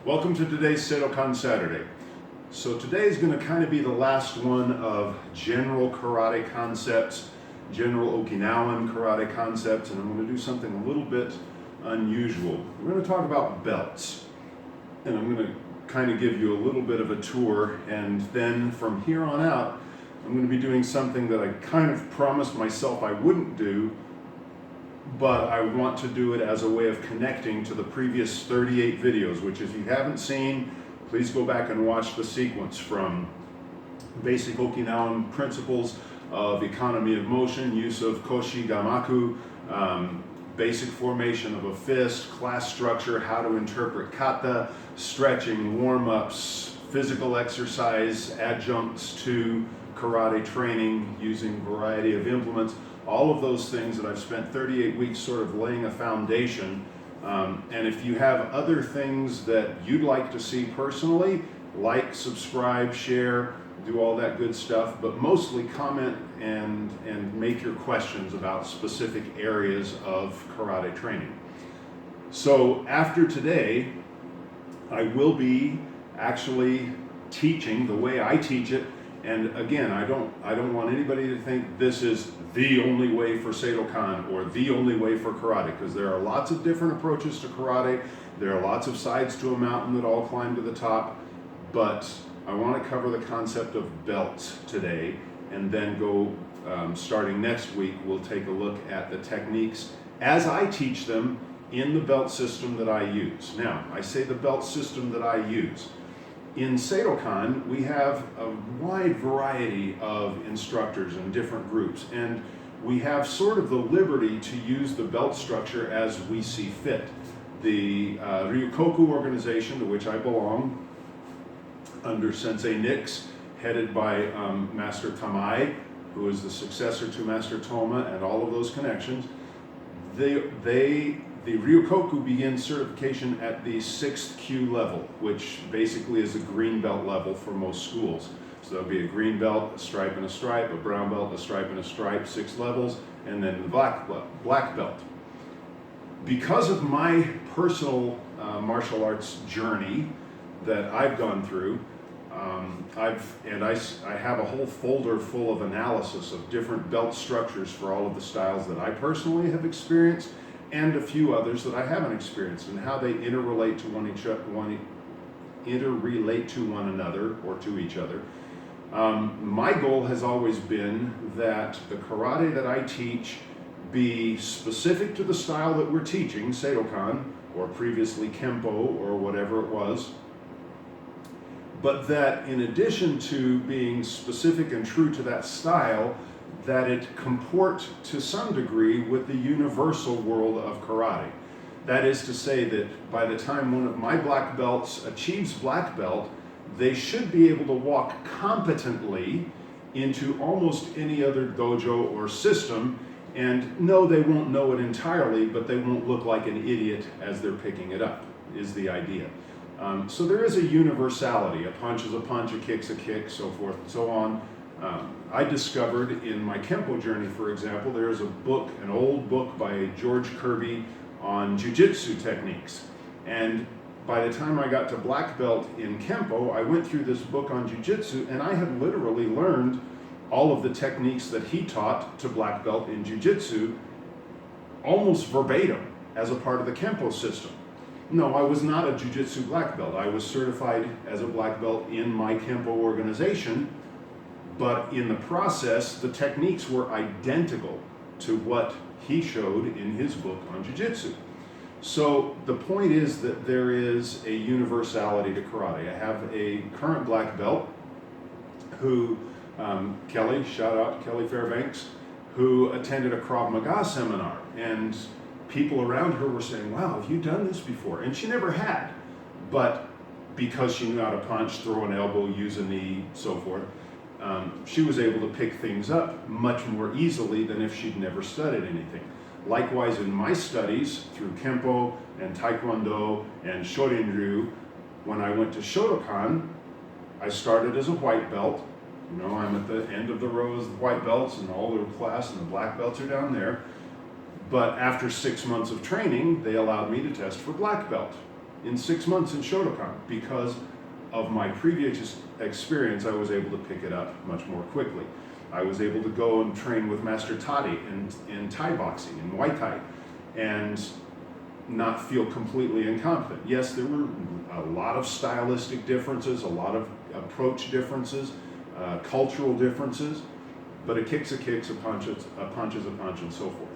Welcome to today's Seidokan Saturday. So today is going to kind of be the last one of general karate concepts, general Okinawan karate concepts, and I'm going to do something a little bit unusual. We're going to talk about belts, and I'm going to kind of give you a little bit of a tour, and then from here on out, I'm going to be doing something that I kind of promised myself I wouldn't do, but I want to do it as a way of connecting to the previous 38 videos, which if you haven't seen, please go back and watch the sequence from basic Okinawan principles of economy of motion, use of koshi gamaku, basic formation of a fist, class structure, how to interpret kata, stretching, warm-ups, physical exercise, adjuncts to karate training using a variety of implements. All of those things that I've spent 38 weeks sort of laying a foundation. And if you have other things that you'd like to see personally, like, subscribe, share, do all that good stuff, but mostly comment and make your questions about specific areas of karate training. So after today, I will be actually teaching the way I teach it. And again, I don't want anybody to think this is the only way for Seidokan or the only way for karate, because there are lots of different approaches to karate. There are lots of sides to a mountain that all climb to the top, but I want to cover the concept of belts today, and then go, starting next week, we'll take a look at the techniques as I teach them in the belt system that I use. Now, I say the belt system that I use. In Seidokan, we have a wide variety of instructors in different groups, and we have sort of the liberty to use the belt structure as we see fit. The Ryukoku organization, to which I belong, under Sensei Nix, headed by Master Tamai, who is the successor to Master Toma, and all of those connections, the Ryukoku begins certification at the 6th Q level, which basically is a green belt level for most schools. So there'll be a green belt, a stripe and a stripe, a brown belt, a stripe and a stripe, 6 levels, and then the black belt. Because of my personal martial arts journey that I've gone through, I have a whole folder full of analysis of different belt structures for all of the styles that I personally have experienced, and a few others that I haven't experienced, and how they interrelate to one another or to each other. My goal has always been that the karate that I teach be specific to the style that we're teaching, Seidokan, or previously Kempo, or whatever it was, but that in addition to being specific and true to that style, that it comport to some degree with the universal world of karate. That is to say that by the time one of my black belts achieves black belt, they should be able to walk competently into almost any other dojo or system, and no, they won't know it entirely, but they won't look like an idiot as they're picking it up, is the idea. So there is a universality. A punch is a punch, a kick's a kick, so forth and so on. I discovered in my Kempo journey, for example, there's a book, an old book by George Kirby on jiu-jitsu techniques. And by the time I got to black belt in Kempo, I went through this book on jiu-jitsu, and I had literally learned all of the techniques that he taught to black belt in jiu-jitsu almost verbatim as a part of the Kempo system. No, I was not a jiu-jitsu black belt. I was certified as a black belt in my Kempo organization, but in the process, the techniques were identical to what he showed in his book on jiu-jitsu. So the point is that there is a universality to karate. I have a current black belt who, Kelly, shout out Kelly Fairbanks, who attended a Krav Maga seminar, and people around her were saying, wow, have you done this before? And she never had, but because she knew how to punch, throw an elbow, use a knee, so forth, she was able to pick things up much more easily than if she'd never studied anything. Likewise, in my studies through Kempo and Taekwondo and Shorin-ryu, when I went to Seidokan, I started as a white belt. You know, I'm at the end of the rows of white belts, and all their class, and the black belts are down there. But after 6 months of training, they allowed me to test for black belt. in 6 months in Seidokan. Because of my previous experience, I was able to pick it up much more quickly. I was able to go and train with Master Toddy in Thai boxing, in Muay Thai, and not feel completely incompetent. Yes, there were a lot of stylistic differences, a lot of approach differences, cultural differences, but a kick's a kick, a punch is a punch, and so forth.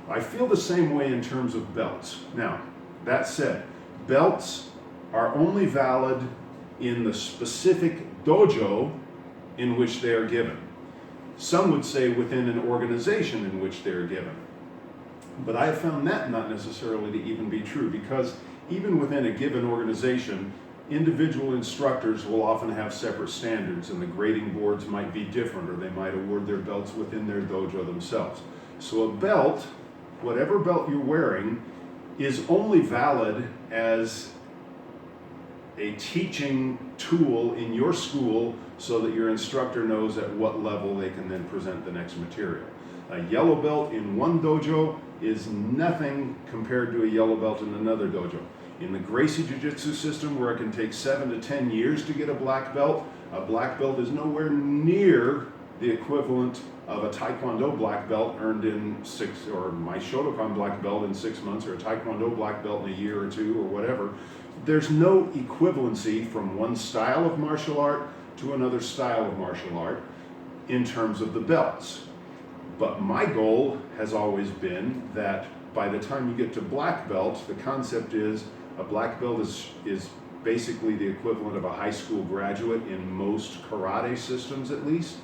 I feel the same way in terms of belts. Now, that said, belts are only valid in the specific dojo in which they are given. Some would say within an organization in which they are given. But I have found that not necessarily to even be true, because even within a given organization, individual instructors will often have separate standards, and the grading boards might be different, or they might award their belts within their dojo themselves. So a belt, whatever belt you're wearing, is only valid as a teaching tool in your school so that your instructor knows at what level they can then present the next material. A yellow belt in one dojo is nothing compared to a yellow belt in another dojo. In the Gracie Jiu-Jitsu system, where it can take 7 to 10 years to get a black belt is nowhere near the equivalent of a Taekwondo black belt earned in 6, or my Seidokan black belt in 6 months, or a Taekwondo black belt in a year or 2, or whatever. There's no equivalency from one style of martial art to another style of martial art in terms of the belts. But my goal has always been that by the time you get to black belt, the concept is a black belt is basically the equivalent of a high school graduate in most karate systems, at least.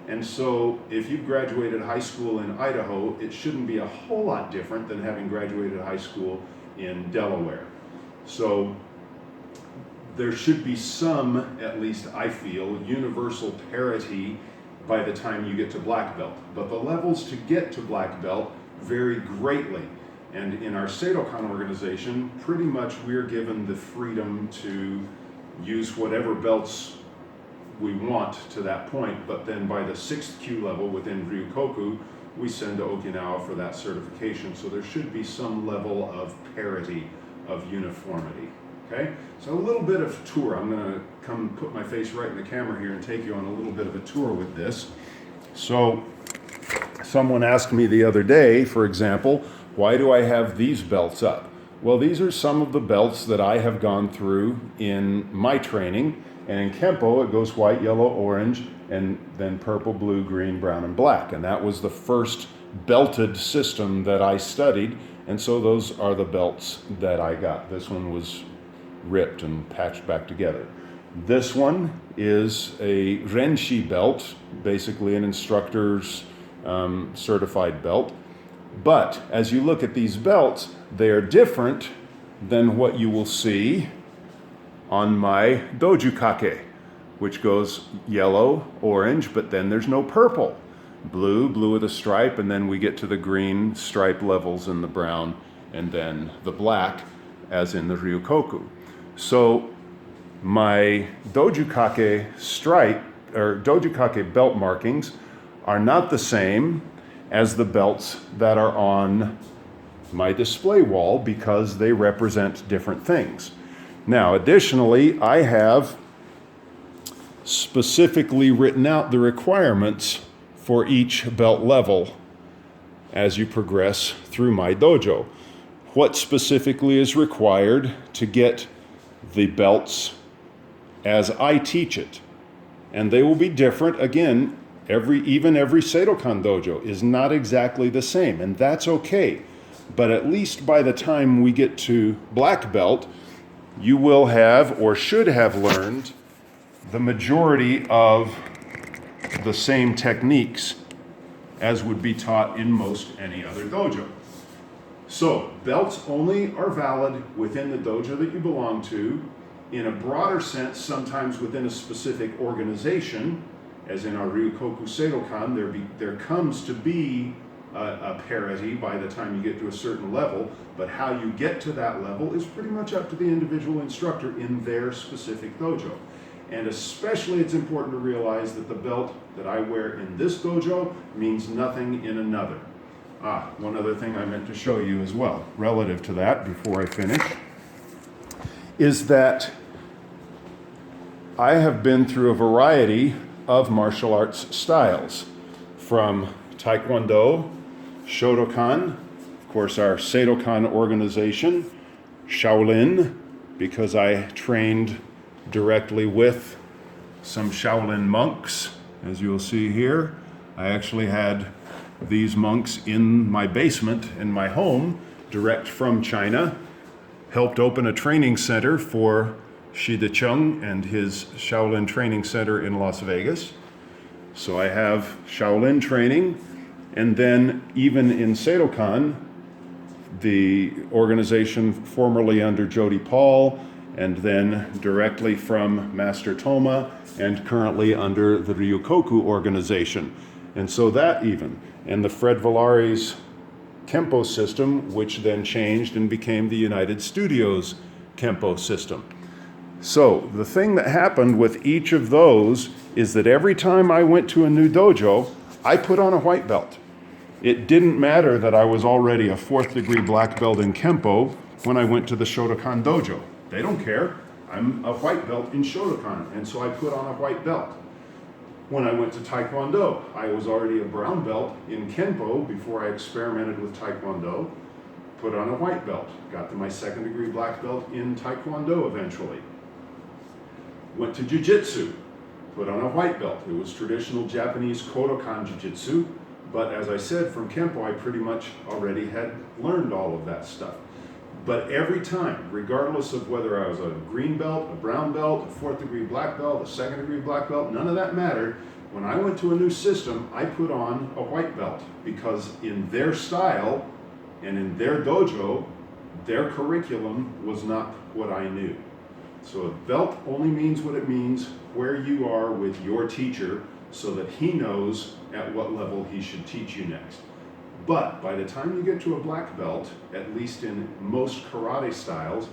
And so if you've graduated high school in Idaho, it shouldn't be a whole lot different than having graduated high school in Delaware. So there should be some, at least I feel, universal parity by the time you get to black belt. But the levels to get to black belt vary greatly. And in our Seidokan organization, pretty much we're given the freedom to use whatever belts we want to that point, but then by the 6th Q level within Ryukoku, we send to Okinawa for that certification. So there should be some level of parity, of uniformity. Okay, so a little bit of tour. I'm going to come put my face right in the camera here and take you on a little bit of a tour with this. So someone asked me the other day, for example, why do I have these belts up? Well, these are some of the belts that I have gone through in my training. And in Kempo, it goes white, yellow, orange, and then purple, blue, green, brown, and black. And that was the first belted system that I studied. And so those are the belts that I got. This one was ripped and patched back together. This one is a Renshi belt, basically an instructor's certified belt. But as you look at these belts, they are different than what you will see on my dojukake, which goes yellow, orange, but then there's no purple. Blue with a stripe, and then we get to the green stripe levels and the brown, and then the black, as in the Ryukoku. So my dojukake stripe, or dojukake belt markings, are not the same as the belts that are on my display wall because they represent different things. Now, additionally, I have specifically written out the requirements for each belt level as you progress through my dojo. What specifically is required to get the belts as I teach it. And they will be different. Again, even every Seidokan dojo is not exactly the same, and that's okay. But at least by the time we get to black belt, you will have or should have learned the majority of the same techniques as would be taught in most any other dojo. So belts only are valid within the dojo that you belong to. In a broader sense, sometimes within a specific organization, as in our Ryukoku Seidokan, there comes to be a parity by the time you get to a certain level, but how you get to that level is pretty much up to the individual instructor in their specific dojo. And especially it's important to realize that the belt that I wear in this dojo means nothing in another. One other thing I meant to show you as well, relative to that before I finish, is that I have been through a variety of martial arts styles, from Taekwondo, Seidokan, of course our Seidokan organization, Shaolin, because I trained directly with some Shaolin monks, as you'll see here. I actually had these monks in my basement in my home, direct from China, helped open a training center for Seidokan and his Shaolin training center in Las Vegas. So I have Shaolin training, and then even in Seidokan, the organization formerly under Jody Paul, and then directly from Master Toma, and currently under the Ryukoku organization. And so that even, and the Fred Villari's Kempo system, which then changed and became the United Studios Kempo system. So the thing that happened with each of those is that every time I went to a new dojo, I put on a white belt. It didn't matter that I was already a 4th degree black belt in Kempo when I went to the Shotokan dojo. They don't care. I'm a white belt in Seidokan, and so I put on a white belt. When I went to Taekwondo, I was already a brown belt in Kenpo before I experimented with Taekwondo, put on a white belt, got to my 2nd degree black belt in Taekwondo eventually. Went to Jiu-Jitsu, put on a white belt. It was traditional Japanese Kodokan Jiu-Jitsu, but as I said, from Kenpo, I pretty much already had learned all of that stuff. But every time, regardless of whether I was a green belt, a brown belt, a 4th degree black belt, a 2nd degree black belt, none of that mattered. When I went to a new system, I put on a white belt, because in their style and in their dojo, their curriculum was not what I knew. So a belt only means what it means where you are with your teacher, so that he knows at what level he should teach you next. But by the time you get to a black belt, at least in most karate styles,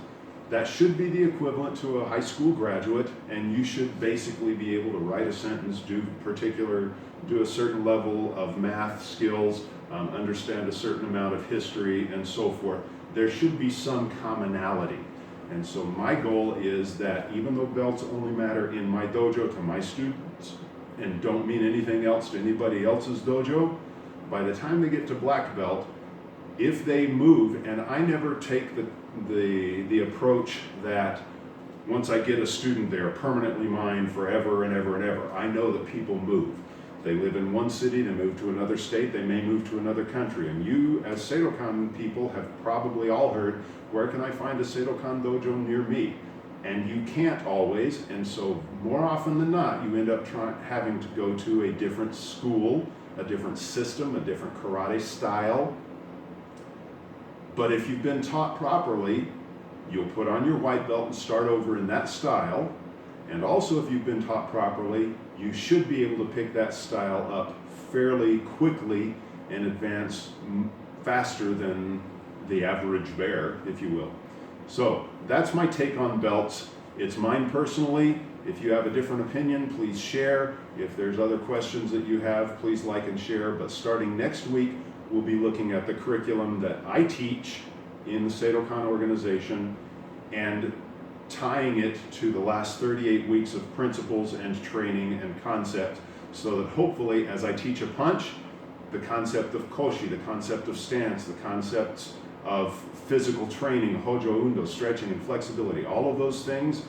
that should be the equivalent to a high school graduate, and you should basically be able to write a sentence, do a certain level of math skills, understand a certain amount of history, and so forth. There should be some commonality. And so my goal is that even though belts only matter in my dojo to my students and don't mean anything else to anybody else's dojo, by the time they get to black belt, if they move, and I never take the approach that once I get a student there, permanently mine forever and ever and ever. I know that people move. They live in one city, they move to another state, they may move to another country. And you, as Seidokan people, have probably all heard, where can I find a Seidokan dojo near me? And you can't always, and so more often than not, you end up having to go to a different school, a different system, a different karate style. But if you've been taught properly, you'll put on your white belt and start over in that style. And also, if you've been taught properly, you should be able to pick that style up fairly quickly and advance faster than the average bear, if you will. So that's my take on belts. It's mine personally. If you have a different opinion, please share. If there's other questions that you have, please like and share. But starting next week, we'll be looking at the curriculum that I teach in the Seidokan organization and tying it to the last 38 weeks of principles and training and concept, so that hopefully as I teach a punch, the concept of koshi, the concept of stance, the concepts of physical training, hojo undo, stretching and flexibility, all of those things,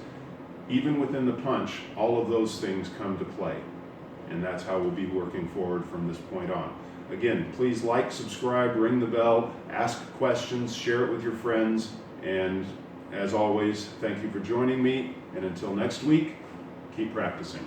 even within the punch, all of those things come to play. And that's how we'll be working forward from this point on. Again, please like, subscribe, ring the bell, ask questions, share it with your friends, and as always, thank you for joining me, and until next week, keep practicing.